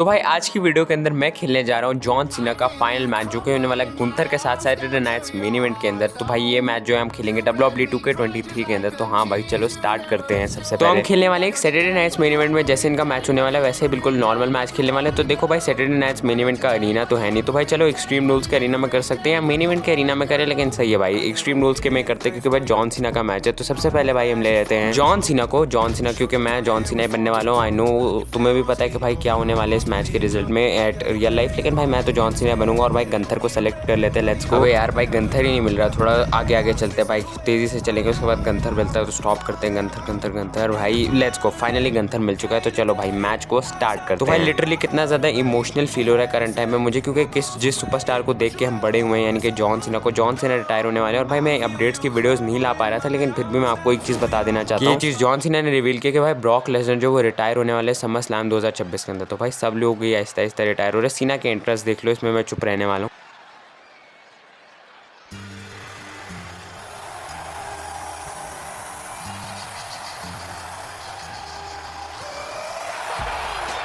तो भाई आज की वीडियो के अंदर मैं खेलने जा रहा हूँ जॉन सीना का फाइनल मैच जो कि होने वाला है गुंथर के साथ सैटरडे नाइट्स मेन इवेंट के अंदर। तो भाई ये मैच जो है हम खेलेंगे WWE 2K23 के अंदर। तो हाँ भाई चलो स्टार्ट करते हैं। सबसे पहले हम खेलने वाले एक सैटरडे नाइट्स मेन इवेंट में जैसे इनका मैच होने वाला है वैसे बिल्कुल नॉर्मल मैच खेलने वाले। तो देखो भाई सैटरडे नाइट्स मेन इवेंट का अरीना तो है नहीं, तो भाई चलो एक्सट्रीम रूल्स के अरीना में कर सकते हैं, मेन इवेंट के अरीना में करें, लेकिन सही है भाई एक्सट्रीम रूल्स के में करते क्योंकि भाई जॉन सीना का मैच है। तो सबसे पहले भाई हम ले लेते हैं जॉन सीना को, जॉन सीना क्योंकि मैं जॉन सीना ही बनने वाला हूँ। आई नो तुम्हें भी पता है कि भाई क्या होने वाले इस मैच के रिजल्ट में एट रियल लाइफ, लेकिन भाई मैं तो जॉन सीना बनूंगा और भाई गंथर को सेलेक्ट कर लेते हैं। Let's go. अबे यार भाई गंथर ही नहीं मिल रहा, थोड़ा आगे आगे चलते हैं भाई, तेजी से चलेंगे उसके बाद गंथर मिलता है तो स्टॉप करते हैं। गंथर गंथर गंथर भाई लेट्स गो, फाइनली गंथर मिल चुका है। तो चलो भाई मैच को स्टार्ट करते हैं। तो भाई लिटरली कितना ज्यादा इमोशनल फील हो रहा है करंट टाइम में मुझे, क्योंकि जिस सुपरस्टार को देख के हम बड़े हुए हैं यानी कि जॉन सीना को, जॉन सीना रिटायर होने वाले हैं। और भाई मैं अपडेट्स की वीडियोस नहीं ला पा रहा था, लेकिन फिर भी मैं आपको एक चीज बता देना चाहता हूँ। ये चीज जॉन सीना ने रिवील किया कि भाई ब्रॉक लेसनर जो वो रिटायर होने वाले समर स्लैम 2026 के अंदर। तो भाई सब लोग ये आहिस्ता आहिस्ता रिटायर हो रहे हैं। सीना के इंटरेस्ट देख लो, इसमें मैं चुप रहने वाला हूँ।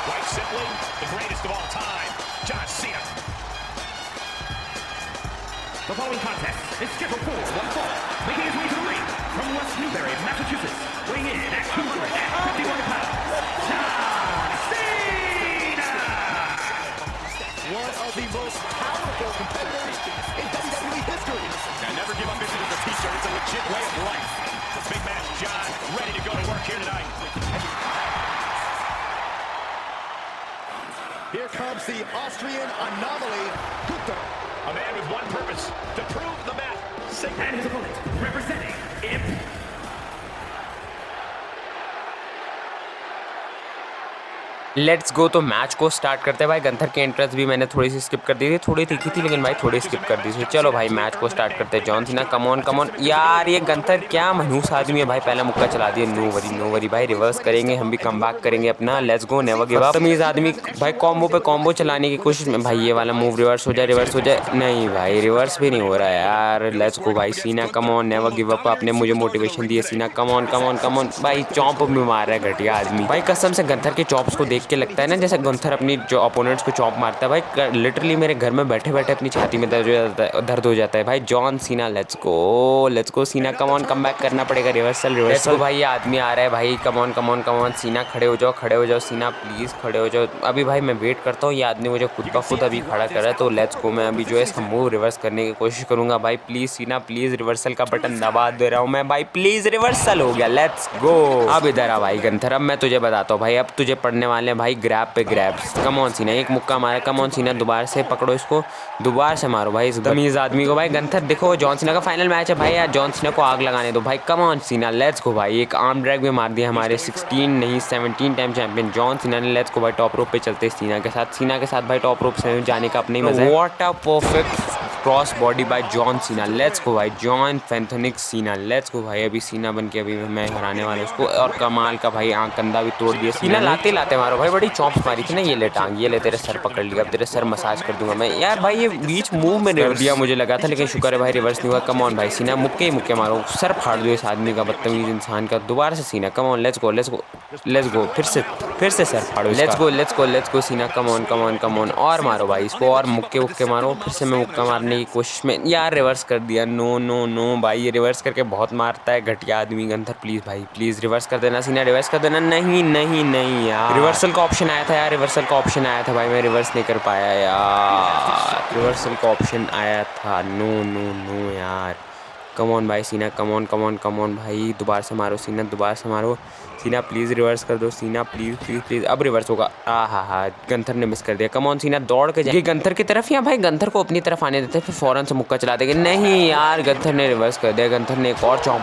Quite simply, the greatest of all time, John Cena. The following contest is scheduled for one fall, making his way to the ring from West Newbury, Massachusetts, weighing in at 251 pounds, John Cena! One of the most powerful competitors in WWE history. Now, never give up vision as a t-shirt. It's a legit way of life. Big man John ready to go to work here tonight. Here comes the Austrian anomaly, Gunther. A man with one purpose, to prove the math. And his opponent, representing Imp. Let's go. तो match को start करते हैं भाई। Gunther के entrance भी मैंने थोड़ी सी skip कर दी थी, थोड़ी तीखी थी लेकिन भाई थोड़ी स्किप कर दी थी। चलो भाई मैच को स्टार्ट करते हैं। जॉन सीना कमॉन कमॉन यार, ये गंथर क्या मनहूस आदमी है भाई, पहला मुक्का चला दिया। नो वरी भाई, रिवर्स करेंगे हम भी, कम बैक करेंगे अपना। Let's go, never give up. तमीज आदमी भाई कॉम्बो पे कॉम्बो चलाने की कोशिश में। भाई ये वाला मूव रिवर्स हो जाए, रिवर्स हो जाए। नहीं भाई रिवर्स भी नहीं हो रहा है यार। लेट्स गो भाई, सीना कमॉन, नेवर गिव अप। आपने मुझे मोटिवेशन दी है सीना, कमॉन कमॉन कमॉन। भाई चॉप में मार रहा है घटिया आदमी भाई, कसम से गंथर के चॉप्स को देख के लगता है ना जैसे गंथर अपनी जो अपोनेंट्स को चॉप मारता है भाई, लिटरली मेरे घर में बैठे बैठे अपनी छाती में दर्द हो जाता है भाई। जॉन सीना लेट्स गो सीना कमॉन, कम बैक करना पड़ेगा। रिवर्सल भाई, ये आदमी आ रहा है भाई, कमॉन कमॉन कमॉन। सीना खड़े हो जाओ सीना प्लीज खड़े हो जाओ। अभी भाई मैं वेट करता हूँ, ये आदमी मुझे खुद ब खुद अभी खड़ा कर रहा है। तो लेट्स गो, मैं अभी जो है इसका मूव रिवर्स करने की कोशिश करूंगा भाई। प्लीज सीना प्लीज, रिवर्सल का बटन दबा दे रहा हूँ मैं भाई, प्लीज रिवर्सल हो गया। Let's go. अब इधर आ भाई गंथर, अब मैं तुझे बताता हूँ भाई, अब तुझे पढ़ने वाले हैं भाई ग्रैब पे ग्रैब्स। कमॉन सीना, एक मुक्का मारा, कमॉन सीना दोबारा से पकड़ो इसको, दोबारा से मारो भाई इस तमीज आदमी को। भाई गंथर देखो, जॉन सीना का फाइनल मैच है भाई यार, जॉन सीना को आग लगाने दो भाई। कमॉन सीना लेट्स गो भाई, एक आर्म ड्रैग भी मार दिया हमारे 16 नहीं 17 टाइम चैंपियन जॉन सीना ने। लेट्स गो भाई, टॉप रोप पे चलते सीना के साथ भाई, टॉप रोप से जाने का अपने ही मजा है। What a perfect cross body by John Cena. Let's go भाई, जॉन फैंथोनिक सीना। लेट्स गो भाई, अभी सीना बन के अभी मैं हराने वाला हूं उसको। और कमाल का भाई आंख कंधा भी तोड़ दिया सीना, लाते लाते मारो भाई, बड़ी चॉप्स मारी थी ना। ये ले टांग, ये ले तेरे सर पकड़ लिया, अब तेरे सर मसाज कर दूंगा मैं यार। भाई ये बीच मूव में कर दिया मुझे लगा था, लेकिन शुक्र है भाई रिवर्स नहीं हुआ। कमॉन भाई सीना, मुक्के ही मुक्के मारो, सर फाड़ दो इस आदमी का, बदतमीज इंसान का। दोबारा से सीना, कमॉन लेट्स गो, फिर से सर फाड़ो। लेट्स गो सीना, कमॉन और मारो भाई इसको, और मुक्के वुक्के मारो। फिर से मैं मुक्का मारने की कोशिश में यार रिवर्स कर दिया। नो भाई, ये रिवर्स करके बहुत मारता है घटिया आदमी गंथर। प्लीज भाई प्लीज रिवर्स कर देना सीना, रिवर्स कर देना। नहीं यार, रिवर्सल का ऑप्शन आया था भाई, मैं रिवर्स नहीं कर पाया यार। रिवर्सल का ऑप्शन आया था, नो यार। कमॉन भाई सीना, कमॉन भाई, दोबारा से मारो सीना प्लीज रिवर्स कर दो सीना, प्लीज। अब रिवर्स होगा। हा गंथर ने मिस कर दिया। कमॉन सीना, दौड़ के जाए गंथर की तरफ, या भाई गंथर को अपनी तरफ आने देते फिर फौरन से मुक्का चला देंगे। नहीं यार, गंथर ने रिवर्स कर दिया। गंथर ने एक और चॉप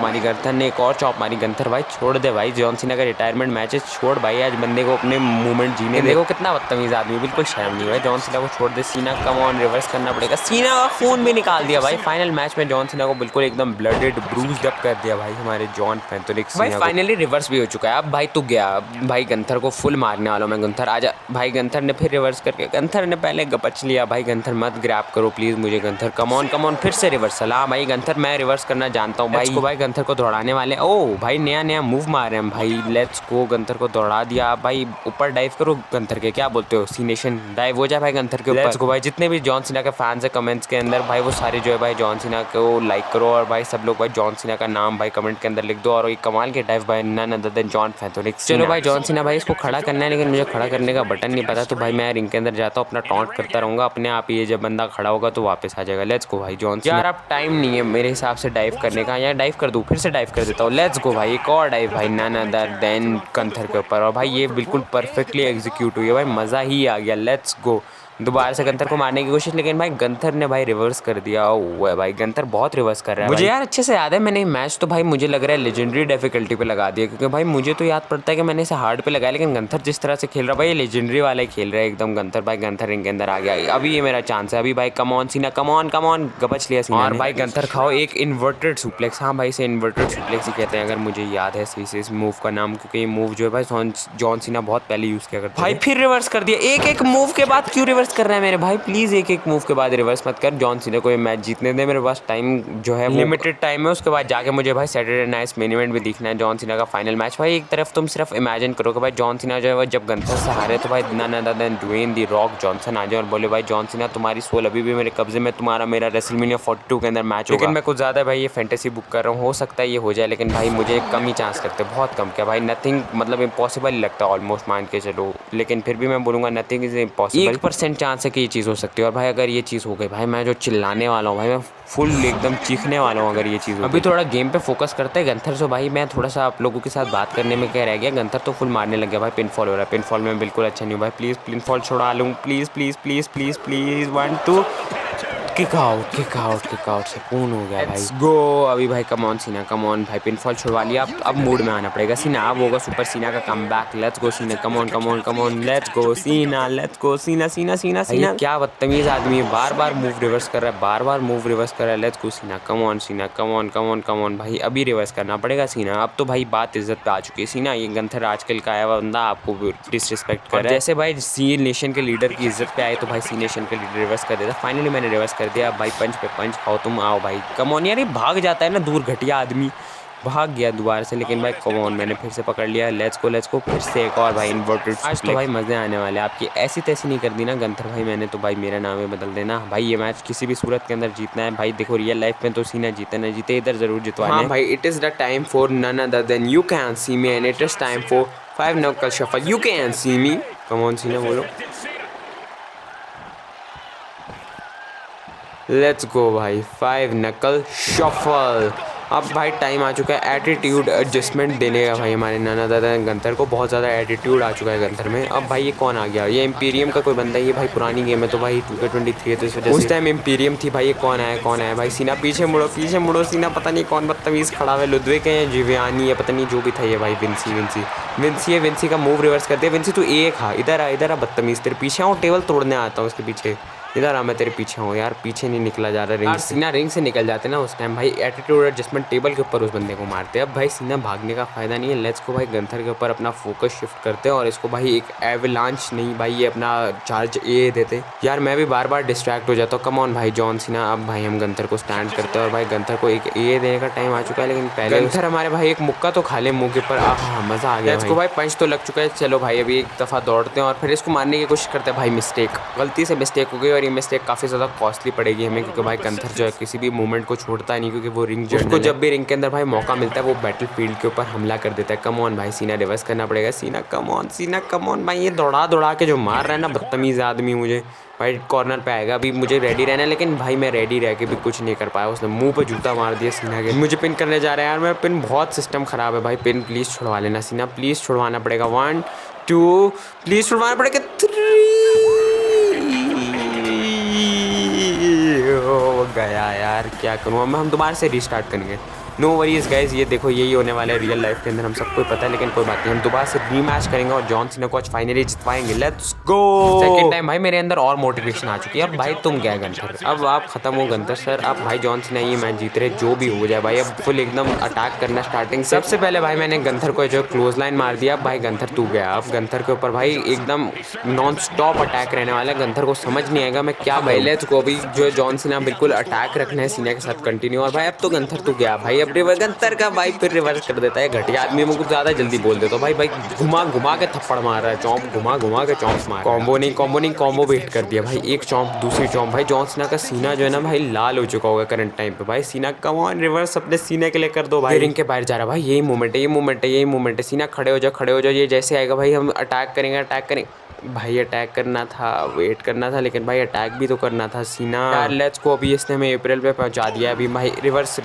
मारी। गंथर भाई छोड़ दे भाई, जॉन सीना का रिटायरमेंट मैच है, छोड़ भाई आज बंदे को अपने मूवमेंट जीने दे। देखो कितना बदतमीज आदमी, बिल्कुल शर्म नहीं हुआ। जॉन सीना को छोड़ दे सीना, कमॉन रिवर्स करना पड़ेगा। सीना का खून भी निकाल दिया भाई। फाइनल मैच में जॉन सीना को बिल्कुल एकदम एकदम ब्लडेड ब्रूज्ड अप कर दिया भाई हमारे जॉन फैंथोनिक्स भाई। फाइनली रिवर्स भी हो चुका है। अब भाई तू गया, भाई गंथर को फुल मारने वाला हूं मैं। गंथर आजा भाई। गंथर ने फिर रिवर्स करके, गंथर ने पहले गपच लिया भाई। गंथर मत ग्रैब करो प्लीज मुझे गंथर। कम ऑन फिर से रिवर्सल। हाँ भाई गंथर मैं रिवर्स करना जानता हूँ भाई। इसको भाई गंथर को दौड़ाने वाले। ओ भाई नया मूव मारे हम भाई। Let's go. गंथर को दौड़ा दिया भाई। ऊपर डाइव करो गंथर के, क्या बोलते हो सी नेशन, डाइव हो जाए भाई गंथर के ऊपर। लेट्स गो भाई। जितने भी जॉन सीना के फैंस है कमेंट्स के अंदर भाई, वो सारे जो है भाई जॉन सीना को लाइक करो और भाई सब लोग भाई जॉन सीना का नाम भाई कमेंट के अंदर लिख दो। और ये कमाल के डाइव भाई नन अदर देन जॉन फैंथोनिक्स। चलो भाई जॉन सीना भाई इसको खड़ा करना है, लेकिन मुझे खड़ा करने का बटन नहीं पता, तो भाई मैं रिंग के अंदर जाता हूँ, अपना टॉन्ट करता रहूंगा अपने आप ही। जब बंदा खड़ा होगा तो वापस आ जाएगा। लेट्स गो भाई जॉन सीना। यार अब टाइम नहीं है मेरे हिसाब से डाइव करने का, या डाइव कर दूँ, फिर से डाइव कर देता हूँ। लेट्स गो भाई। एक और डाइव भाई नन अदर देन गंथर के ऊपर, और भाई ये बिल्कुल परफेक्टली एग्जीक्यूट हुई है भाई, मज़ा ही आ गया। Let's go. दोबारा से गंथर को मारने की कोशिश, लेकिन भाई गंथर ने भाई रिवर्स कर दिया। ओह भाई गंथर बहुत रिवर्स कर रहा है मुझे यार अच्छे से याद है। मैंने मैच तो भाई मुझे लग रहा है लेजेंडरी डिफिकल्टी पे लगा दिया, क्योंकि भाई मुझे तो याद पड़ता है कि मैंने इसे हार्ड पे लगाया, लेकिन गंथर जिस तरह से खेल रहा है भाई, ये लेजेंडरी वाला ही खेल रहा है एकदम गंथर भाई। गंथर रिंग के अंदर आ गया, अभी ये मेरा चांस है। अभी भाई कम ऑन सीना, कम ऑन गपच लिया सीना। और भाई गंथर खाओ एक इन्वर्टेड सुप्लेक्स। हाँ भाई इसे इन्वर्टेड सुप्लेक्स ही कहते हैं अगर मुझे याद है सही से इस मूव का नाम, क्योंकि ये मूव जो है भाई जॉन सीना बहुत पहले यूज़ किया करता है। भाई फिर रिवर्स कर दिया। एक मूव के बाद क्यों रिवर्स कर रहा है मेरे भाई? प्लीज़ एक मूव के बाद रिवर्स मत कर। जॉन सीना को ये मैच जीतने दे, मेरे पास टाइम जो है लिमिटेड टाइम है। उसके बाद जाके मुझे भाई सैटरडे नाइट मेन इवेंट भी देखना है, जॉन सीना का फाइनल मैच। भाई एक तरफ तुम सिर्फ इमेजिन करो कि भाई जॉन सीना जो है वो जब गंथर से हारे तो भाई none other than Dwayne the Rock Johnson आ जाए और बोले भाई जॉन सीना तुम्हारी सोल अभी भी मेरे कब्जे में, तुम्हारा मेरा रेसलमेनिया 42 के अंदर मैच होगा। लेकिन मैं कुछ ज़्यादा भाई ये फैंटेसी बुक कर रहा हूँ, हो सकता है ये हो जाए, लेकिन भाई मुझे कम ही चांस लगते हैं, बहुत कम। क्या भाई नथिंग मतलब इम्पॉसिबल ही लगता है ऑलमोस्ट, मान के चलो, लेकिन फिर भी मैं बोलूँगा नथिंग इज इम्पॉसिबल। 1% चांस है कि ये चीज़ हो सकती है। और भाई अगर ये चीज़ हो गई भाई, मैं जो चिल्लाने वाला हूँ भाई, मैं फुल एकदम चीखने वाला हूँ अगर ये चीज़ हो। अभी थोड़ा गेम पे फोकस करते हैं गंथर से भाई। मैं थोड़ा सा आप लोगों के साथ बात करने में क्या रह गया, गंथर तो फुल मारने लग गया भाई। पिनफॉल हो रहा है, पिनफॉल में बिल्कुल अच्छा नहीं हुआ भाई। प्लीज़ पिनफॉल छुड़ा लूँ, please please please please please. 1 2 kick out सुकून हो गया भाई। गो। अभी भाई कम ऑन सीना, कम ऑन भाई। पिनफॉल छुड़वा लिया, अब मूड में आना पड़ेगा सीना। अब होगा सुपर सीना का कमबैक। लेट्स गो सीना, कम ऑन लेट्स गो सीना, लेट्स गो सीना। क्या बदतमीज आदमी है, बार बार मूव रिवर्स कर रहा है, लेट्स गो सीना, कम ऑन सीना, कम ऑन भाई। अभी रिवर्स करना पड़ेगा सीना। अब तो भाई बात इज्जत पे आ चुकी है सीना। ये गंथर आजकल का आया हुआ बंदा आपको डिसरिस्पेक्ट कर रहा है। जैसे भाई सी नेशन के लीडर की इज्जत पे आए तो भाई सी नेशन के लीडर रिवर्स कर देता। फाइनली मैंने रिवर्स कर दिया। भाई पंच पे पंच खाओ, तुम आओ भाई। कम ऑन यार, ये भाग जाता है ना दूर, घटिया आदमी भाग गया दोबारा से, लेकिन भाई कम ऑन मैंने फिर से पकड़ लिया। लेट्स गो फिर से एक और भाई इन्वर्टेड। आज तो भाई मजे आने वाले। आपकी ऐसी तैसी नहीं कर दी ना गंथर भाई मैंने, तो भाई मेरा नाम है बदल देना भाई। ये मैच किसी भी सूरत के अंदर जीतना है भाई। देखो रियल लाइफ में तो सीना जीते ना जीते, इधर जरूर जितवाना है भाई। It is the time for none other than you can see me, and it is time for 5 knuckle shuffle. You can see me, come on Cena बोलो। लेट्स गो भाई 5 नकल शफल। अब भाई टाइम आ चुका है attitude adjustment देने का भाई हमारे नाना दादा गंथर को। बहुत ज़्यादा एटीट्यूड आ चुका है गंथर में। अब भाई ये कौन आ गया? ये इम्पीरियम का कोई बंदा है। ये भाई पुरानी गेम है तो भाई 2K23 है, तो इस वजह से उस टाइम इम्पीरियम थी भाई। ये कौन आया भाई? सीना पीछे मुड़ो सीना। पता नहीं कौन बदतमीज़ खड़ा है, लुद्विक है या जिवियानी है, पता नहीं जो भी था ये भाई। विंसी का मूव रिवर्स कर दिया। विंसी तू एक हा, इधर आ बदतमीज़, तेरे पीछे हूँ, टेबल तोड़ने आता हूँ उसके पीछे। इधर आ, मैं तेरे पीछे हूँ यार। पीछे नहीं निकला जा रहा रिंग। सीना रिंग से निकल जाते ना उस टाइम भाई, एटीट्यूड एडजस्टमेंट टेबल के ऊपर उस बंदे को मारते। अब भाई सीना भागने का फायदा नहीं है। लेट्स को भाई गंथर के ऊपर अपना फोकस शिफ्ट करते हैं और इसको भाई एक एवलांच नहीं भाई, ये अपना चार्ज ए देते यार। मैं भी बार बार डिस्ट्रैक्ट हो जाता हूँ। कम ऑन भाई जॉन सीना। अब भाई हम गंथर को स्टैंड करते हैं और भाई गंथर को एक ए देने का टाइम आ चुका है, लेकिन पहले गंथर हमारे भाई एक मुक्का तो खा ले मुँह के ऊपर। मज़ा आ गया। इसको भाई पंच तो लग चुका है। चलो भाई अभी एक दफ़ा दौड़ते हैं और फिर इसको मारने की कोशिश करते हैं भाई। गलती से मिस्टेक हो गई और ये मिस्टेक काफ़ी ज़्यादा कॉस्टली पड़ेगी हमें, क्योंकि भाई गंथर जो है किसी भी मूवमेंट को छोड़ता नहीं, क्योंकि वो रिंग उसको जब भी रिंग के अंदर भाई मौका मिलता है वो बैटल फील्ड के ऊपर हमला कर देता है। कम ऑन भाई सीना, रिवर्स करना पड़ेगा सीना। कम ऑन भाई। ये दौड़ा के जो मार रहा है ना बदतमीज़ आदमी मुझे भाई। कॉर्नर पे आएगा, अभी मुझे रेडी रहना है, लेकिन भाई मैं रेडी रह के भी कुछ नहीं कर पाया। उसने मुंह पे जूता मार दिया सीना के। मुझे पिन करने जा रहा है यार मैं। पिन बहुत सिस्टम ख़राब है भाई। पिन प्लीज़ छुड़वा लेना सीना, प्लीज़ छुड़वाना पड़ेगा। 1 2 प्लीज़ छुड़वाना पड़ेगा। 3 गया यार, क्या करूँ अब मैं। हम दोबारा से रीस्टार्ट करेंगे। नो वरीज गाइज, ये देखो यही होने वाला है रियल लाइफ के अंदर, हम सबको पता है, लेकिन कोई बात नहीं। हम दोबारा से रीमैच करेंगे और जॉन सीना को आज फाइनली जितवाएंगे। Let's go. सेकंड टाइम भाई मेरे अंदर और मोटिवेशन आ चुकी है। अब भाई तुम क्या गंथर, अब आप खत्म हो गंथर सर। अब भाई जॉन सीना ये मैच जीत रहे, जो भी हो जाए भाई। अब फुल एकदम अटैक करना स्टार्टिंग। सबसे पहले भाई मैंने गंथर को जो क्लोज लाइन मार दिया। अब भाई गंथर तू गया। अब गंथर के ऊपर भाई एकदम नॉन स्टॉप अटैक रहने वाला है। गंथर को समझ नहीं आएगा मैं क्या भाई। Let's go. अभी जो जॉन सीना बिल्कुल अटैक रखना है सीना के साथ कंटिन्यू। और भाई अब तो गंथर तू गया भाई। अब गंथर का भाई फिर रिवर्स कर देता है। घटिया आदमी में कुछ ज्यादा जल्दी बोल देता भाई। भाई घुमा घुमा के थप्पड़ मार रहा है, चौंप घुमा घुमा के चौंप मार। कॉम्बो नहीं कॉम्बो भी हिट कर दिया भाई। एक चौंप दूसरी चौंप। भाई जॉन सीना का सीना जो है ना भाई लाल हो चुका होगा करंट टाइम पे। भाई सीना कम ऑन रिवर्स अपने सीने के लिए कर दो भाई। रिंग के बाहर जा रहा भाई। यही मूवमेंट है यही मूवमेंट है। सीना खड़े हो जाओ। ये जैसे आएगा भाई हम अटैक करेंगे। भाई अटैक करना था, वेट करना था, लेकिन भाई अटैक भी तो करना था सीना यार। लेट्स को। अभी इसने हमें अप्रैल पे पहुंचा दिया। अभी भाई रिवर्स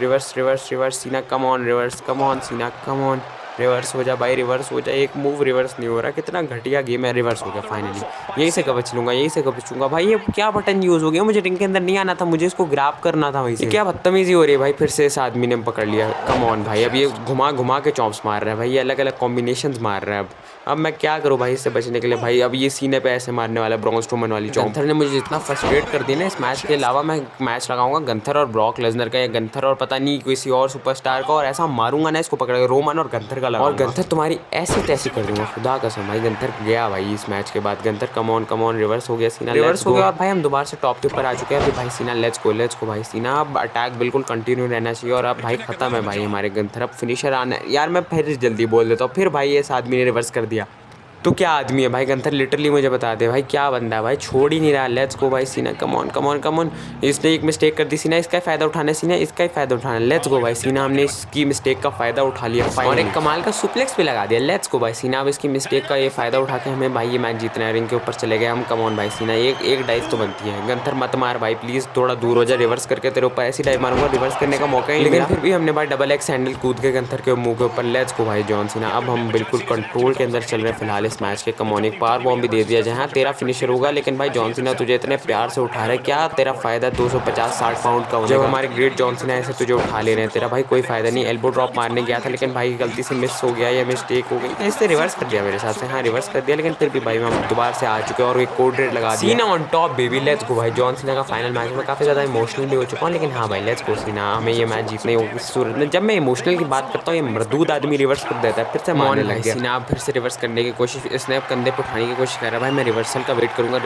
सीना come on reverse, come on सीना कम ऑन रिवर्स हो जा भाई, रिवर्स हो जा। एक मूव रिवर्स नहीं हो रहा, कितना घटिया गेम है। रिवर्स हो गया फाइनली। यहीं से कब बचूंगा भाई। ये क्या बटन यूज़ हो गया, मुझे रिंग के अंदर नहीं आना था, मुझे इसको ग्रैब करना था वहीं से। क्या बदतमीजी हो रही है भाई। फिर से इस आदमी ने पकड़ लिया। कम ऑन भाई। अब ये घुमा घुमा के चॉप्स मार रहा है भाई। ये अलग अलग कॉम्बिनेशंस मार रहा है। अब मैं क्या करूँ भाई इससे बचने के लिए भाई। अब ये सीने पे ऐसे मारने वाला ब्रॉन स्ट्रोमन वाली चॉप। गंथर ने मुझे जितना फ्रस्ट्रेट कर दिया ना इस मैच के अलावा, मैं मैच लगाऊंगा गंथर और ब्रॉक लेसनर का, या गंथर और पता नहीं किसी और सुपरस्टार का, और ऐसा मारूंगा ना इसको पकड़ के रोमन और गंथर का लगा। और गंथर तुम्हारी ऐसी तैसी कर दूंगा खुदा कसम भाई। गंथर गया भाई इस मैच के बाद। गंथर कम ऑन रिवर्स हो गया सीना, रिवर्स हो गया। और भाई हम दोबारा से टॉप के ऊपर आ चुके हैं। अभी भाई सीना लेट्स गो भाई सीना। अब अटैक बिल्कुल कंटिन्यू रहना चाहिए। और अब भाई खत्म है भाई हमारे गंथर। अब फिनिशर आना है यार। मैं फिर जल्दी बोल देता हूँ। फिर भाई इस आदमी ने रिवर्स कर दिया। तो क्या आदमी है भाई गंथर, लिटरली मुझे बता दे भाई क्या बंदा है भाई। छोड़ ही नहीं रहा। लेट्स गो भाई सीना कम ऑन। इसने एक मिस्टेक कर दी सीना, इसका फ़ायदा उठाना सीना, इसका ही फ़ायदा उठाना। लेट्स गो भाई सीना। हमने इसकी मिस्टेक का फ़ायदा उठा लिया और एक कमाल का सुप्लेक्स भी लगा दिया। लेट्स गो भाई सीना। अब इसकी मिस्टेक का ये फ़ायदा उठा के हमें भाई ये मैच जीतना है। रिंग के ऊपर चले गए हम। कम ऑन भाई सीना। एक डाइस तो बनती है। गंथर मत मार भाई प्लीज़, थोड़ा दूर हो जा। रिवर्स करके तेरे ऊपर ऐसी डाइव मारूंगा, रिवर्स करने का मौका ही नहीं। लेकिन फिर भी हमने भाई डबल एक्स हैंडल कूद के गंथर के मुंह के ऊपर। लेट्स गो भाई जॉन सीना। अब हम बिल्कुल कंट्रोल के अंदर चल रहे हैं फिलहाल इस मैच के। कम ऑन पावर बॉम्ब भी दे दिया जहाँ तेरा फिनिशर होगा। लेकिन भाई जॉन सीना तुझे इतने प्यार से उठा रहे, क्या तेरा फायदा 250-60 पाउंड का होगा। जब हमारे ग्रेट जॉन सीना ऐसे तुझे उठा ले रहे हैं, तेरा भाई कोई फायदा नहीं। एल्बो ड्रॉप मारने गया था लेकिन भाई गलती से मिस हो गया या मिस्टेक हो गई, इससे रिवर्स कर दिया मेरे साथ से। हाँ रिवर्स कर दिया, लेकिन फिर भी भाई हम दोबारा से आ चुके हैं और एक कोड रेड लगा दिया। Cena on top baby. Let's go भाई। जॉन सीना का फाइनल मैच में काफ़ी ज़्यादा इमोशनल भी हो चुका हूँ, लेकिन हाँ भाई लेट्स गो सीना। हमें ये मैच जीतने होगी सूरत में। जब मैं इमोशनल की बात करता हूँ ये मरदूद आदमी रिवर्स कर देता है, फिर से मारने लग गया। सीना फिर से रिवर्स करने की कोशिश, इसने कंधे पर उठाने की कोशिश कर रहा है भाई। मैं रिवर्सल का वेट करूंगा।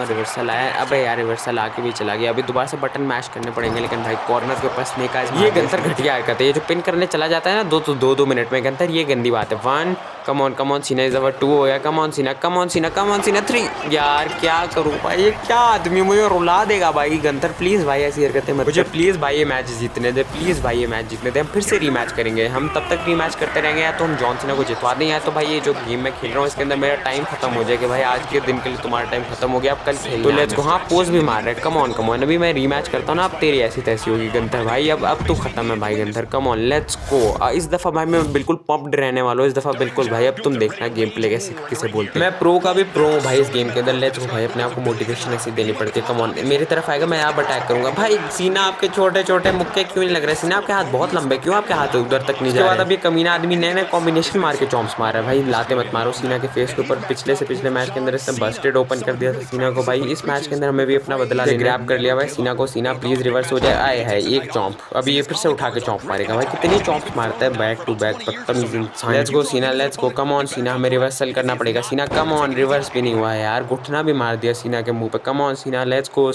रिवर्सल आया। अबे यार रिवर्सल आके भी चला गया। अभी दोबारा से बटन मैश करने पड़ेंगे, लेकिन भाई कॉर्नर के ऊपर स्नेक आइज। ये गंथर घटिया हरकत है। ये जो पिन करने चला जाता है ना दो मिनट में गंथर, ये गंदी बात है। 1 कम ऑन सीना इज अवर 2 हो गया। कम ऑन सीना 3। यार क्या करूँ भाई, ये क्या आदमी, मुझे रुला देगा भाई गंथर। प्लीज़ भाई ऐसी हरकतें मत, मुझे प्लीज़ भाई ये मैच जीतने दे। हम फिर से रीमैच करेंगे। हम तब तक रीमैच करते रहेंगे, या तो हम जॉन सीना को जितवा दें, या तो भाई ये जो गेम मैं खेल रहा हूँ इसके अंदर मेरा टाइम खत्म हो जाए कि भाई आज के दिन के लिए तुम्हारा टाइम खत्म हो गया, अब कल खेल। तो लेट्स गो। हाँ पोज भी मार रहे हैं। कम ऑन अभी मैं रीमैच करता हूँ ना, अब तेरी ऐसी तैसी होगी गंथर भाई। अब तो खत्म है भाई Gunther. Come on let's go. इस दफ़ा भाई मैं बिल्कुल पंप्ड रहने वाला हूँ इस दफ़ा बिल्कुल भाई। अब तुम देखना गेम प्ले कैसे किसे बोलते हैं। मैं प्रो का भी प्रो हूँ भाई इस गेम के अंदर। लेट्स गो भाई। अपने आप को मोटिवेशन ऐसी देनी पड़ती है। कम ऑन मेरी तरफ आएगा, मैं आप अटैक करूँगा भाई। सीना आपके छोटे छोटे मुक्के क्यों नहीं लग रहे? सीना आपके हाथ बहुत लंबे क्यों? आपके हाथ उधर तक नहीं जा रहे? अभी कमीना आदमी नए कॉम्बिनेशन मार के चॉम्प्स मार रहा है भाई। लाते मत मारो सीना के फेस के ऊपर। पिछले मैच के अंदर इसने बस्टेड ओपन कर दिया था सीना को भाई। इस मैच के अंदर हमें भी अपना बदला ग्रैब कर लिया भाई सीना को। सीना प्लीज रिवर्स हो जाए। आए है एक चॉम्प। अभी ये फिर से उठा के चॉम्प मारेगा भाई। कितनी चॉम्प्स मारता है बैक टू बैक, बदतमीज इंसान। लेट्स गो सीना, लेट्स गो। कम ऑन सीना। हमें रिवर्सल करना पड़ेगा सीना। Come on. रिवर्स भी नहीं हुआ है यार, घुटना भी मार दिया सीना के मुंह पे। कम ऑन सीना। लेट्स गो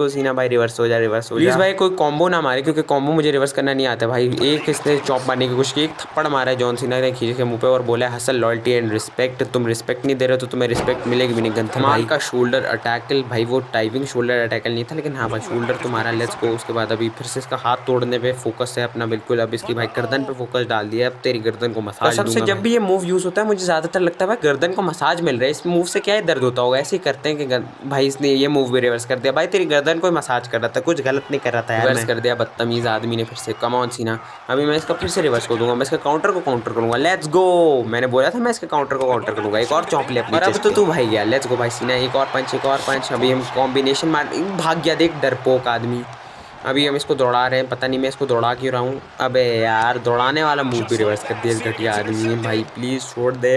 सीना भाई। रिवर्स हो जा प्लीज भाई। कोई कॉम्बो ना मारे, क्योंकि कॉम्बो मुझे रिवर्स करना नहीं आता भाई। एक इसने चॉप मारने की कोशिश की, एक थप्पड़ मारा है जॉन सीना ने खींच के मुंह पे और बोला हसल लॉयल्टी एंड रिस्पेक्ट। तुम रिस्पेक्ट नहीं दे रहे हो तो तुम्हें रिस्पेक्ट मिलेगी भी नहीं। गंथर भाई का शोल्डर अटैकल भाई, वो टाइपिंग शोल्डर अटैकल नहीं था, लेकिन हाँ भाई शोल्डर तुम्हारा। Let's go. उसके बाद अभी फिर से इसका हाथ तोड़ने पे फोकस है अपना बिल्कुल। अब इसकी भाई गर्दन पे फोकस डाल दिया। अब तेरी गर्दन को मसाज दूंगा। सबसे जब भी ये मूव यूज होता है मुझे ज्यादातर लगता है भाई गर्दन को मसाज मिल रहा है। इस मूव से क्या है दर्द होता होगा, ऐसे ही करते हैं कि भाई इसने ये मूव भी रिवर्स कर दिया भाई। तेरी गर्दन को मसाज कर रहा था, कुछ गलत नहीं कर रहा था यार। रिवर्स कर दिया बदतमीज आदमी ने फिर से। कम ऑन सीना। अभी मैं इसका फिर से रिवर्स कर दूंगा। मैं इसका काउंटर को काउंटर करूंगा। Let's go. मैंने बोला था मैं इसके काउंटर को काउंटर करूंगा। एक और चॉप ले अपनी। और अब तो तू भाई गया। लेट्स गो भाई सीना। एक और पंच। अभी हम कॉम्बिनेशन मार, भाग गया देख डरपोक आदमी। अभी हम इसको दौड़ा रहे हैं, पता नहीं मैं इसको दौड़ा क्यों रहा हूँ। अबे यार दौड़ाने वाला मूव भी रिवर्स कर दिया इस घटिया आदमी ने भाई। प्लीज़ छोड़ दे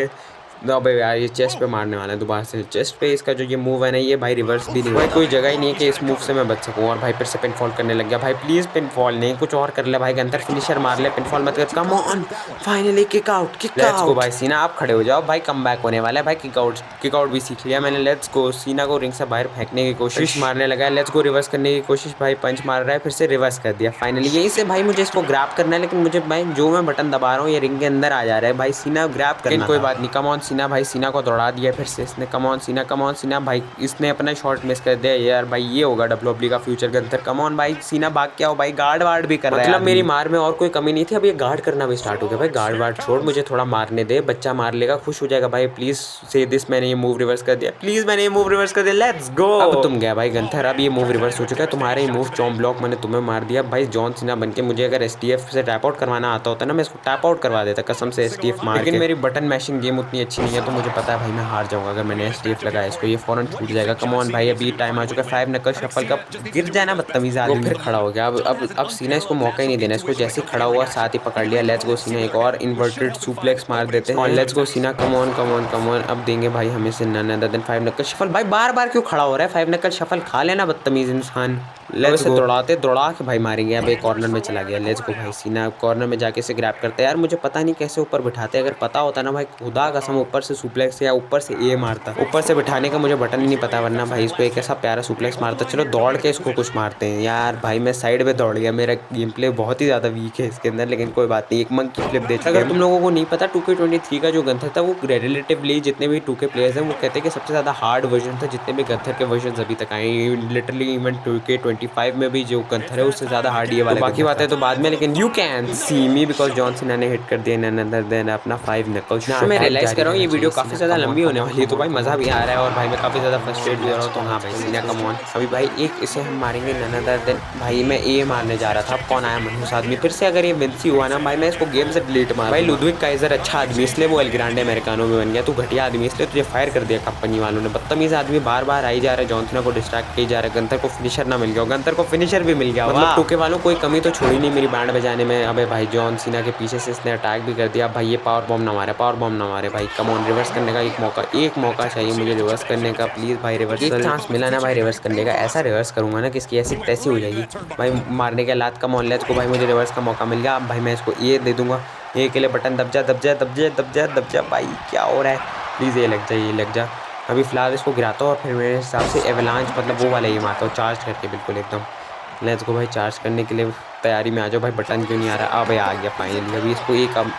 अबे यार ये चेस्ट पे मारने वाला है दोबारा से। चेस्ट पे इसका जो ये मूव है ना, ये भाई रिवर्स भी नहीं हुआ। कोई जगह ही नहीं है कि इस मूव से मैं बच सकूं। और भाई फिर से पिनफॉल करने लग गया। भाई प्लीज़ पिनफॉल नहीं, कुछ और कर ले भाई। गंथर फिनिशर मार ले, पिनफॉल मत कर। Come on, finally kick out, kick out. Let's go भाई सीना, आप खड़े हो जाओ भाई, कम बैक होने वाला है भाई। किक आउट भी सीख लिया मैंने। लेट्स गो, सीना को रिंग से बाहर फेंकने की कोशिश, मारने लगा है। लेट्स गो, रिवर्स करने की कोशिश। भाई पंच मार रहा है, फिर से रिवर्स कर दिया फाइनली। यहीं से भाई मुझे इसको ग्रैब करना है, लेकिन मुझे भाई जो मैं बटन दबा रहा हूँ ये रिंग के अंदर आ जा रहा है भाई। सीना ग्रैब करना, कोई बात नहीं। कम ऑन सीना भाई, सीना को दौड़ा दिया फिर से इसने। कम ऑन सीना भाई, इसने अपना शॉट मिस कर दिया यार भाई। ये होगा डब्ल्यूडब्ल्यूई का फ्यूचर गंथर। कम ऑन भाई सीना, भाग क्या हो भाई, गार्ड वार्ड भी कर रहा है। मतलब मेरी मार में और कोई कमी नहीं थी, अब ये गार्ड करना भी स्टार्ट हो गया भाई। गार्ड वार्ड छोड़, मुझे थोड़ा मारने दे, बच्चा मार लेगा, खुश हो जाएगा भाई। प्लीज से दिस, मैंने ये मूव रिवर्स कर दिया, प्लीज मैंने ये मूव रिवर्स कर दिया। लेट्स गो, अब तुम गया भाई गंथर, अब ये मूव रिवर्स हो चुका है। तुम्हारे ही मूव चॉम्प ब्लॉक मैंने तुम्हें मार दिया भाई। जॉन सीना बनके मुझे अगर एसटीएफ से टैप आउट करवाना आता होता ना, मैं इसको टैप आउट करवा देता कसम से एसटीएफ मार। लेकिन मेरी बटन मैशिंग गेम उतनी अच्छी नहीं है, तो मुझे पता है भाई मैं हार जाऊंगा अगर मैंने एसटीएफ लगाया। इसको ये फौरन छूट जाएगा। कम ऑन भाई, अभी टाइम आ चुका है। 5 नकल शफल का गिर जाए ना बदतमीज आदमी। फिर खड़ा हो गया। अब सीना इसको मौका ही नहीं देना। इसको जैसे खड़ा हुआ साथ ही पकड़ लिया। लेट्स गो सीना, एक और इन्वर्टेड सुप्लेक्स मार देते हैं। और लेट्स गो सीना, कम ऑन। अब देंगे भाई हमें से none other then 5 knuckle shuffle. भाई बार बार क्यों खड़ा हो रहा है? 5 नकल शफल खा लेना बदतमीज इंसान। लेट्स गो, दौड़ा के भाई मारेंगे। अब एक कॉर्नर में चला गया। लेट्स गो भाई सीना कॉर्नर में जाके से ग्रैब करते हैं। यार मुझे पता नहीं कैसे ऊपर बिठाते, अगर पता होता ना भाई खुदा कसम ऊपर से सुप्लेक्स या ऊपर से ए मारता। ऊपर से बिठाने का मुझे बटन ही नहीं पता, वरना भाई इसको एक ऐसा प्यारा सुप्लेक्स मारता। चलो दौड़ के इसको कुछ मारते हैं। यार भाई मैं साइड पे दौड़ गया, मेरा गेम प्ले बहुत ही ज़्यादा वीक है इसके अंदर, लेकिन कोई बात नहीं। एक मंकी फ्लिप दे चुके। अगर तुम लोगों को नहीं पता 2K23 का जो गंथर था वो रिलेटिवली जितने भी 2K प्लेयर्स हैं वो कहते हैं कि सबसे ज़्यादा हार्ड वर्जन था जितने भी गंथर के वर्जन अभी तक आए। लिटरली इवन 2K25 में भी जो गंथर है उससे ज़्यादा हार्ड ये वाला। बाकी बातें तो बाद में, लेकिन you can see me because John Cena ने हिट कर दिया नन अदर देन अपना 5 नकल्स। तो मैं रियलाइज़ कर रहा हूँ ये वीडियो काफ़ी ज़्यादा लंबी होने वाली है, तो भाई मज़ा भी आ रहा है और भाई मैं काफ़ी ज़्यादा फ्रस्ट्रेट भी हो रहा हूँ। तो हाँ भाई सीना कम ऑन। अभी भाई एक इसे हम मारेंगे नन अदर देन। भाई मैं ए मारने जा रहा था, अब कौन आया मनहूस आदमी। फिर से अगर ये विंसी हुआ ना भाई मैं इसको गेम से डिलीट मार। भाई लुडविग काइजर अच्छा आदमी इसलिए वो एल ग्रांडे अमेरिकानो में बन गया। तू घटिया आदमी इसलिए तुझे फायर कर दिया कंपनी वालों ने। बदतमीज आदमी बार बार आई जा रहा है, जॉन सीना को डिस्ट्रैक्ट किया जा रहा है। गंथर को फिनिशर ना मिल गया, गंथर को फिनिशर भी मिल गया। मतलब 2K वालों कोई कमी तो छोड़ी नहीं मेरी बैंड बजाने में। अबे भाई जॉन सीना के पीछे से इसने अटैक भी कर दिया। भाई ये पावर बॉम्ब ना मारे भाई। कम ऑन, रिवर्स करने का एक मौका चाहिए मुझे रिवर्स करने का। प्लीज़ भाई रिवर्स, एक चांस मिला ना भाई रिवर्स करने का। ऐसा रिवर्स करूंगा ना कि इसकी ऐसी तैसी हो जाएगी भाई मारने के लात। कम ऑन, लेट्स गो भाई, मुझे रिवर्स का मौका मिल गया। अब भाई मैं इसको ये दे दूंगा, ये के लिए बटन दब जा भाई। क्या हो रहा है? प्लीज़ ये लग जा। अभी फिलहाल इसको गिराता हूँ और फिर मेरे हिसाब से एवलांच मतलब वो वाला ये मारता हूँ, चार्ज करके बिल्कुल एकदम। लेट्स गो भाई, चार्ज करने के लिए तैयारी में आ जाओ भाई। बटन क्यों नहीं आ रहा? अब आ गया फाइनली। अभी इसको एक अब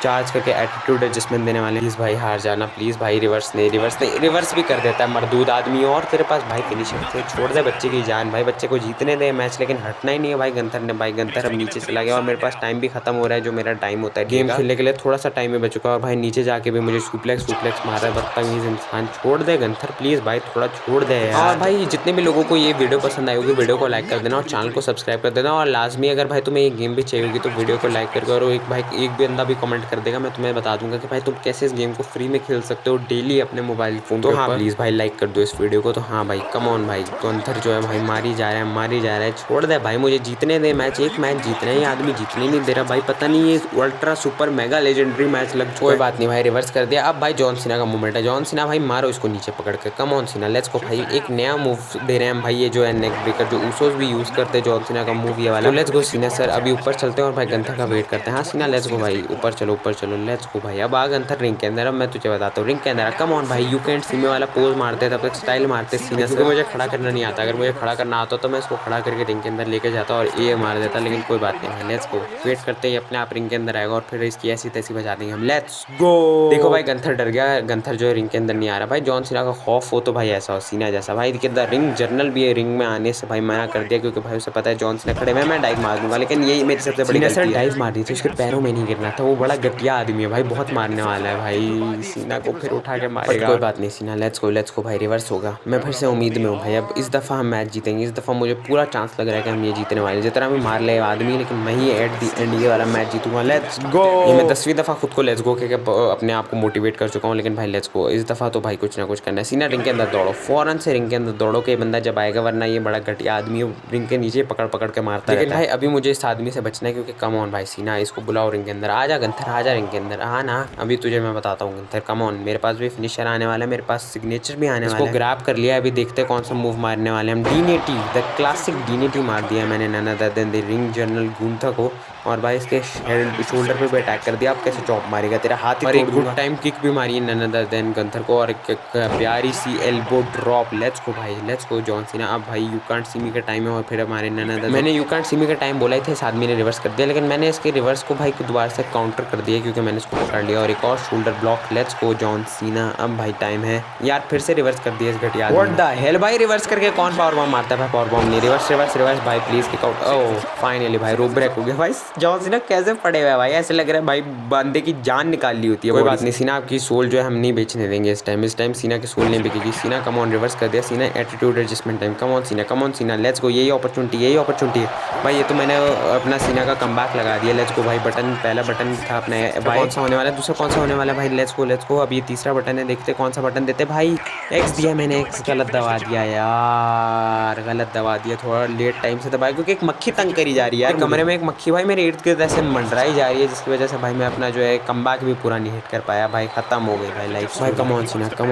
चार्ज करके एटीट्यूड एडजस्टमेंट देने वाले। प्लीज़ भाई हार जाना, प्लीज़ भाई। रिवर्स भी कर देता है मरदूद आदमी। और तेरे पास भाई फिनिशर थे, छोड़ दे बच्चे की जान भाई। बच्चे को जीतने दे मैच, लेकिन हटना ही नहीं है भाई गंथर ने। भाई गंथर अब नीचे चला गया और मेरे पास टाइम भी खत्म हो रहा है, जो मेरा टाइम होता है गेम खेलने के लिए। थोड़ा सा टाइम में बच चुका है और भाई नीचे जाके भी मुझे सुप्लेक्स मार रहा है बदतमीज इंसान। छोड़ दे गंथर प्लीज़ भाई, थोड़ा छोड़ दे यार। और भाई जितने भी लोगों को ये वीडियो पसंद आई होगी वीडियो को लाइक कर देना और चैनल को सब्सक्राइब कर देना। और लाजमी अगर भाई तुम्हें ये गेम भी चाहिए होगी तो वीडियो को लाइक करके, और एक भाई एक बंदा भी कमेंट कर देगा, मैं तुम्हें बता दूंगा कि भाई तुम कैसे इस गेम को फ्री में खेल सकते हो डेली अपने मोबाइल फोन। तो हाँ प्लीज़ भाई लाइक कर दो इस वीडियो को। तो हाँ भाई कम ऑन भाई, गंथर जो है भाई मारी जा रहा है। छोड़ दे भाई, मुझे जीतने दे मैच। एक मैच जीतना है, ये आदमी जीतने नहीं दे रहा भाई। पता नहीं ये ultra super mega legendary match लग चुका है। कोई बात नहीं भाई, रिवर्स कर दिया। अब भाई जॉन सीना का मूवमेंट है। जॉन सीना भाई मारो इसको नीचे पकड़ के। कम ऑन सीना, लेट्स गो भाई। एक नया मूव दे रहे हैं भाई, ये जो है नेक ब्रेकर, जो ऊसोस भी यूज़ करते हैं जॉन सीना का मूव ये वाला। तो लेट्स गो सीना सर, अभी ऊपर चलते हैं और भाई गंथर का वेट करते हैं। हाँ सीना लेट्स गो भाई, ऊपर चलो लेट्स गो भाई। अब आ गंथर रिंग के अंदर। अब मैं तुझे बताता हूँ रिंग के अंदर। कम ऑन भाई, यू कैंट सी में वाला पोज मारते तब तक स्टाइल मारते सीना से। मुझे खड़ा करना नहीं आता, अगर मुझे खड़ा करना आता तो मैं इसको खड़ा करके रिंग के अंदर लेके जाता और ये मार देता, लेकिन कोई बात नहीं भाई। लेट्स गो, वेट करते ही अपने आप रिंग के अंदर आएगा और फिर इसकी ऐसी तैसी बजा देंगे हम। Let's go. देखो भाई गंथर डर गया, गंथर जो है रिंग के अंदर नहीं आ रहा भाई। जॉन सीना का खौफ हो तो भाई ऐसा हो सीना जैसा भाई के अंदर। रिंग जर्नल भी है, रिंग में आने से भाई मना कर दिया, क्योंकि भाई उसे पता है जॉन सीना खड़े में मैं डाइव मार दूंगा, लेकिन यही मेरी सबसे बड़ी गलती है। डाइव मार दी थी, उसके पैरों में नहीं गिरना था। वो बड़ा घटिया आदमी है भाई, बहुत मारने वाला है भाई। सीना को फिर उठा के मारेगा। कोई बात नहीं सीना, लेट्स गो भाई, रिवर्स होगा। मैं फिर से उम्मीद में हूँ भाई, अब इस दफ़ा हम मैच जीतेंगे। इस दफ़ा मुझे पूरा चांस लग रहा है कि हम ये जीतने वाले। जितना भी मार ले आदमी, लेकिन मैं ही एट दी एंड ये वाला मैच जीतूंगा। Let's go. ये मैं 10वीं दफ़ा खुद को लेट्स गो के अपने आप को मोटिवेट कर चुका हूँ, लेकिन भाई लेट्स गो इस दफ़ा तो भाई कुछ ना कुछ करना है। सीना रिंग के अंदर दौड़ो, फौरन से रिंग के अंदर दौड़ो कि बंदा जब आएगा, वरना ये बड़ा घटिया आदमी रिंग के नीचे पकड़ के मारता है। लेकिन भाई अभी मुझे इस आदमी से बचना है, क्योंकि कम ऑन भाई सीना, इसको बुलाओ रिंग के अंदर। आजा गंथर आ जा रिंग के अंदर, हाँ ना, अभी तुझे मैं बताता हूँ गंथर, कम ऑन, मेरे पास भी फिनिशर आने वाला है, मेरे पास सिग्नेचर भी आने वाला है। इसको ग्रैब कर लिया, अभी देखते हैं कौन सा मूव मारने वाले हम। डीनेटी, द क्लासिक डीनेटी मार दिया मैंने none other than the ring general Gunther को, और भाई इसके शोल्डर पे भी अटैक कर दिया। अब कैसे चॉप मारेगा, तेरा हाथ ही तोड़ दूंगा। गुड टाइम किक भी मारी है नन अदर देन गंथर को, और एक प्यारी सी एल्बो ड्रॉप। लेट्स गो भाई, लेट्स गो जॉन सीना। अब भाई यू कांट सी मी का टाइम है, और फिर हमारे नन अदर, मैंने यू कांट सी मी का टाइम बोला ही था, इस आदमी ने रिवर्स कर दिया, लेकिन मैंने इसके रिवर्स को भाई दोबारा से काउंटर कर दिया क्योंकि मैंने इसको पकड़ लिया, और एक और shoulder block. Let's go John Cena. अब भाई टाइम है यार, फिर से रिवर्स कर दिया इस घटिया। व्हाट द हेल भाई, रिवर्स करके कौन पावर बॉम्ब मारता है भाई? पावर बॉम्ब नहीं, रिवर्स रिवर्स रिवर्स भाई, please kick out. Oh finally भाई रोप ब्रेक हो गया भाई। जॉन सीना कैसे पड़े हुए भाई, ऐसे लग रहा है भाई बंदे की जान निकाल ली होती है। कोई बात नहीं, सीना आपकी सोल जो है हम नहीं बेचने देंगे इस टाइम सीना की सोल नहीं बिकेगी। सीना कम ऑन, रिवर्स कर दिया सीना, attitude adjustment time. Come on सीना, लेट्स गो, यही अपॉर्चुनिटी है भाई। ये तो मैंने अपना सीना का कमबैक लगा दिया। लेट्स गो भाई, बटन पहला बटन था अपने भाई, कौन सा होने वाला है, दूसरा कौन सा होने वाला है भाई? Let's go. अब ये तीसरा बटन है, देखते कौन सा बटन देते भाई। एक्स दिया मैंने, एक्स गलत दबा दिया यार, गलत दबा दिया, थोड़ा लेट टाइम से दबाया क्योंकि एक मक्खी तंग करी जा रही है यार। कमरे में एक मक्खी भाई मेरे इर्द गिर्द ऐसे मंडराई जा रही है, जिसकी वजह से भाई मैं अपना जो है कमबैक भी पूरा नहीं हिट कर पाया भाई, खत्म हो गई भाई लाइफ भाई। कम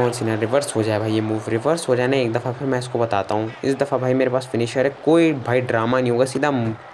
ऑन सीना, रिवर्स हो जाए भाई, ये मूव रिवर्स हो जाए ना एक दफ़ा, फिर मैं इसको बताता हूँ। इस दफ़ा भाई मेरे पास फिनिशर है, कोई भाई ड्रामा नहीं होगा, सीधा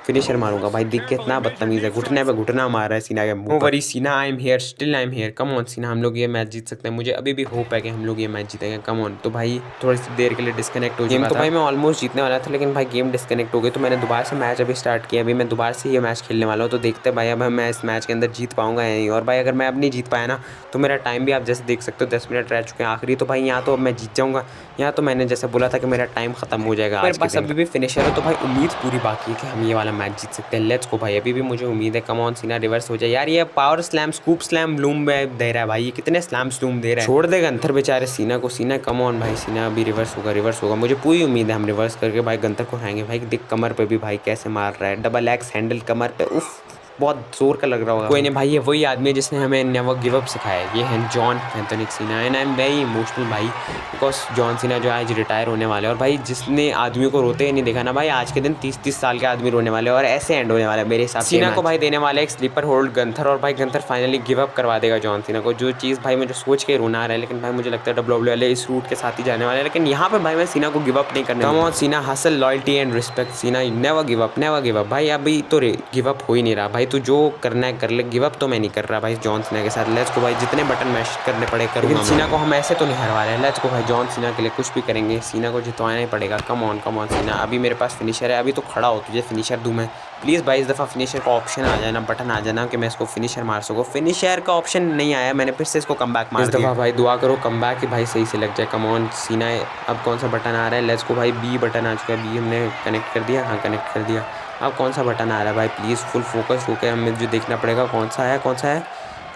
फिनिशर मारूंगा भाई। दिख के इतना बदतमीज है, घुटने पे घुटना मार रहा है सीना के मुंह पर। सीना I am here, still I am here. Come on सीना, हम लोग ये मैच जीत सकते हैं, मुझे अभी भी होप है कि हम लोग ये मैच जीतेंगे। Come on. तो भाई थोड़ी सी देर के लिए डिस्कनेक्ट हो गेम, तो भाई मैं ऑलमोस्ट जीतने वाला था, लेकिन भाई गेम डिस्कनेक्ट हो गई, तो मैंने दोबारा से मैच अभी स्टार्ट किया। अभी मैं दोबारा से ये मैच खेलने वाला हूँ, तो देखते हैं भाई अब मैं इस मैच के अंदर जीत पाऊंगा या नहीं। और भाई अगर मैं अब नहीं जीत पाया ना, तो मेरा टाइम भी आप जैसे देख सकते हो 10 मिनट रह चुके हैं आखिरी। तो भाई यहाँ तो अब मैं जीत जाऊँगा, यहाँ तो मैंने जैसे बोला था कि मेरा टाइम खत्म हो जाएगा। मेरे पास अभी भी फिनिशर है, तो भाई उम्मीद पूरी बाकी है कि हम ये वाला मैच जीत सकते हैं। लेट्स गो भाई, अभी भी मुझे उम्मीद है। कम ऑन सीना, रिवर्स हो जाए यार। ये पावर स्लैम, स्कूप स्लैम, ब्लूम दे रहा है भाई, ये कितने स्लैम स्लूम दे रहा है। छोड़ देगा गंथर बेचारे सीना को। सीना कम ऑन भाई, सीना अभी रिवर्स होगा, मुझे पूरी उम्मीद है हम रिवर्स करके भाई गंथर को उठाएंगे भाई। दिख कमर पे भी भाई कैसे मार रहा है, डबल एक्स हैंडल कमर पे, उफ बहुत जोर का लग रहा होगा। कोई नहीं भाई, ये वही आदमी है जिसने हमें नेवर गिव अप सिखाया है। ये है जॉन एंथोनी सीना, and I am very emotional भाई, बिकॉज जॉन सीना जो आज रिटायर होने वाले हैं। और भाई जिसने आदमी को रोते ही नहीं देखा ना भाई, आज के दिन 30-30 साल के आदमी रोने वाले, और ऐसे एंड होने वाला है मेरे हिसाब से। सीना को भाई देने वाले एक स्लीपर होल्ड गंथर, और भाई गंथर फाइनली गिव अप करवा देगा जॉन सीना को। जो चीज़ भाई मुझे सोच के रोना आ रहा है, लेकिन भाई मुझे लगता है WWE वाले इस रूट के साथ ही जाने वाले हैं, लेकिन यहाँ पर भाई मैं सीना को गिव अप नहीं करने। कम ऑन सीना, हसल, लॉयल्टी एंड रिस्पेक्ट। सीना नेवर गिव अप भाई। अभी तो गिव अप हो ही नहीं रहा भाई, तू जो करना है कर ले, गिव अप तो मैं नहीं कर रहा भाई जॉन सीना के साथ। लेट्स को भाई, जितने बटन मैश करने पड़े करूँगा। सीना को हम ऐसे तो नहीं हरवा रहे हैं। लेट्स को भाई, जॉन सीना के लिए कुछ भी करेंगे, सीना को जितवाना ही पड़ेगा। कम ऑन सीना, अभी मेरे पास फिनिशर है, अभी तो खड़ा हो, तुझे फिनिशर दूँ मैं? प्लीज़ भाई इस दफ़ा फिनिशर का ऑप्शन आ जाए ना, बटन आ जाना कि मैं इसको फिनिशर मार सकूँ। फिनिशर का ऑप्शन नहीं आया, मैंने फिर से इसको कमबैक मार दिया। इस दफ़ा भाई दुआ करो कमबैक ही भाई सही से लग जाए। कम ऑन सीना, अब कौन सा बटन आ रहा है? लेट्स को भाई, बी बटन आ चुका है, बी हमने कनेक्ट कर दिया, हाँ कनेक्ट कर दिया। अब कौन सा बटन आ रहा है भाई? प्लीज़ फुल फोकस होकर हमें जो देखना पड़ेगा कौन सा है।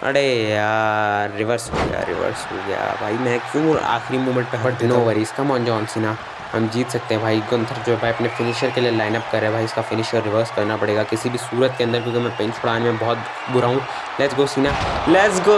अरे यार रिवर्स हो गया भाई, मैं क्यों आखिरी मोमेंट पे हट। No worries, come on John Cena, हम जीत सकते हैं भाई। गंथर जो है भाई अपने फिनिशर के लिए लाइनअप कर रहा है भाई, इसका फिनिशर रिवर्स करना पड़ेगा किसी भी सूरत के अंदर, क्योंकि मैं पिन छुड़ाने में बहुत बुरा हूँ। लेट्स गो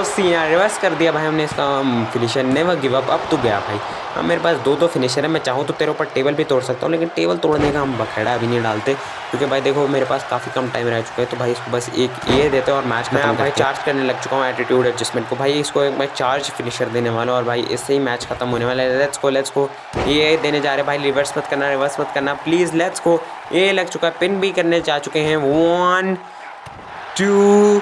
सीना, रिवर्स कर दिया भाई हमने इसका फिनिशर। Never give up. अब तो गया भाई, अब मेरे पास 2 फिनिशर है, मैं चाहूँ तो तेरे ऊपर टेबल भी तोड़ सकता हूँ, लेकिन टेबल तोड़ने का हम बखेड़ा अभी नहीं डालते, क्योंकि भाई देखो मेरे पास काफ़ी कम टाइम रह चुका है। तो भाई इसको बस एक ये देते हैं और मैच खत्म। भाई चार्ज करने लग चुका हूँ एटीट्यूड एडजस्टमेंट को भाई, इसको एक मैं चार्ज फिनिशर देने वाला हूँ, और भाई इससे ही मैच खत्म होने वाला है। लेट्स गो ये देने जा रहे भाई, रिवर्स मत करना प्लीज़। लेट्स गो, ये लग चुका है, पिन भी करने जा चुके हैं। 1 2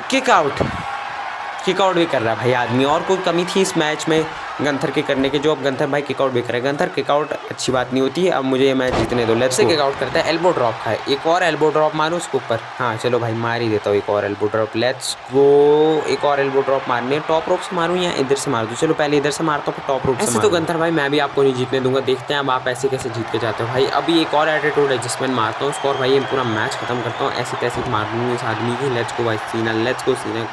किक आउट भी कर रहा है भाई आदमी, और कोई कमी थी इस मैच में गंथर के करने के, जो अब गंथर भाई किक आउट भी करे। गंथर किक आउट अच्छी बात नहीं होती है। अब मुझे ये मैच जीतने दो। लेट्स से किक आउट करता है, एल्बो ड्रॉप है, एक और एल्बो ड्रॉप मारूं उसके ऊपर। हाँ चलो भाई मार ही देता हूँ एक और एल्बो ड्रॉप। लेट्स गो, एक और एल्बो ड्रॉप मारनी है। टॉप रोप से मारूं या इधर से मार दूँ? चलो पहले इधर से मारता हूँ, फिर टॉप रोप से। तो गंथर भाई मैं भी आपको नहीं जीतने दूंगा, देखते हैं अब आप ऐसे कैसे जीत के जाते हो भाई। अभी एक और एटीट्यूड एडजस्टमेंट मारता हूँ उसको, और भाई ये पूरा मैच खत्म करता हूँ, ऐसे कैसे मार दूँगी इस आदमी की। लेट्स गो भाई सीना,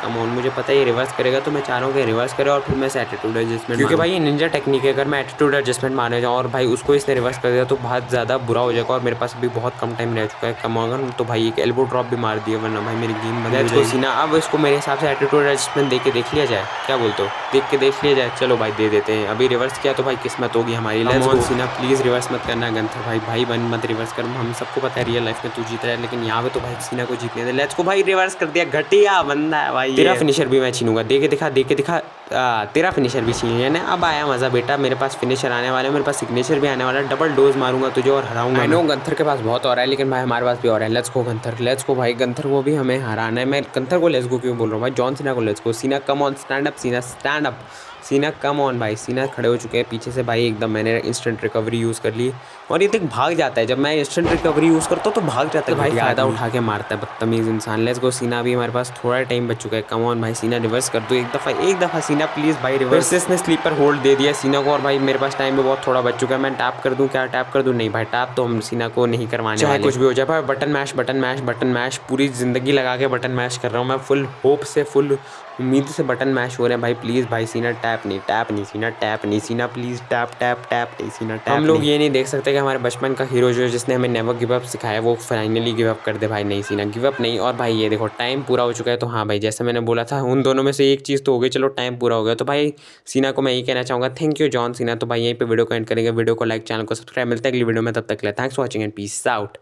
कम ऑन। मुझे पता है ये रिवर्स करेगा, तो मैं चाह रहा हूँ कि रिवर्स करे और फिर मैं एटीट्यूड एडजस्टमेंट, क्योंकि भाई ये निंजा टेक्निक है, अगर मैं एटीट्यूड एडजस्टमेंट मारने जाऊँ और भाई उसको इसने रिवर्स कर दिया तो बहुत ज़्यादा बुरा हो जाएगा और मेरे पास अभी बहुत कम टाइम रह चुका है। कमॉन, तो भाई एक एल्बो ड्रॉप भी मार दिया वरना भाई मेरी गेम बंद हो जाएगी। सीना अब इसको मेरे हिसाब से एटीट्यूड एडजस्टमेंट देख लिया जाए, क्या बोलते हो? देख लिया जाए। चलो भाई दे देते हैं। अभी रिवर्स किया तो भाई किस्मत होगी हमारी। लेट्स गो सीना, प्लीज़ रिवर्स मत करना गंथर भाई बन मत रिवर्स कर। हम सबको पता है रियल लाइफ में तू जीत रहा है, लेकिन यहाँ पे तो भाई सीना को जीतने दे। लेट्स गो भाई, रिवर्स कर दिया, घटिया बंदा है भाई। तेरा फिनिशर भी मैं छीनूंगा, दे के दिखा। तेरा फिनिशर भी छीन लिया ना। अब आया मज़ा बेटा, मेरे पास फिनिशर आने वाले, मेरे पास सिग्नेचर भी आने वाला है। डबल डोज मारूंगा तुझे और हराऊंगा। आई नो गंथर के पास बहुत और है, लेकिन भाई हमारे पास भी और है। Let's go Gunther, let's go भाई। गंथर को भी हमें हराना है। मैं गंथर को लेट्स गो क्यों बोल रहा हूँ भाई? जॉन सीना को लेट्स गो। सीना कम ऑन, स्टैंड अप सीना, स्टैंड अप सीना, कम ऑन भाई। सीना खड़े हो चुके हैं पीछे से भाई एकदम। मैंने इंस्टेंट रिकवरी यूज़ कर ली और ये तक भाग जाता है। जब मैं इंस्टेंट रिकवरी यूज़ करता हूँ तो भाग जाता है भाई, फ़ायदा उठा के मारता है बदतमीज़ इंसान। लेट्स गो सीना, भी हमारे पास थोड़ा टाइम बच चुका है। कम ऑन भाई सीना, रिवर्स कर दो एक दफ़ा सीना प्लीज़ भाई रिवर्स। से इसने स्लीपर होल्ड दे दिया सीना को और भाई मेरे पास टाइम भी बहुत थोड़ा बच चुका है। मैं टैप कर दूँ क्या? टैप कर दूँ? नहीं भाई, टैप तो हम सीना को नहीं करवाने वाले, कुछ भी हो जाए भाई। बटन मैश पूरी ज़िंदगी लगा के बटन मैश कर रहा हूँ मैं, फुल होप से, फुल उम्मीद से बटन मैश हो रहे हैं भाई। प्लीज़ भाई सीना टैप नहीं सीना, टैप नहीं सीना, प्लीज़ टैप नहीं सीना, टैप। हम लोग ये नहीं देख सकते कि हमारे बचपन का हीरो जो है, जिसने हमें नेवर गिव अप सिखाया, वो फाइनली गिव अप कर दे भाई। नहीं सीना, गिव अप नहीं। और भाई ये देखो टाइम पूरा हो चुका है। तो हाँ भाई, जैसे मैंने बोला था उन दोनों में से एक चीज़ तो हो गई। चलो टाइम पूरा हो गया तो भाई सीना को मैं यही कहना चाहूँगा, थैंक यू जॉन सीना। तो भाई यहीं पे वीडियो को एंड करेंगे। वीडियो को लाइक, चैनल को सब्सक्राइब। मिलते हैं अगली वीडियो में, तब तक के लिए thanks for watching and peace out.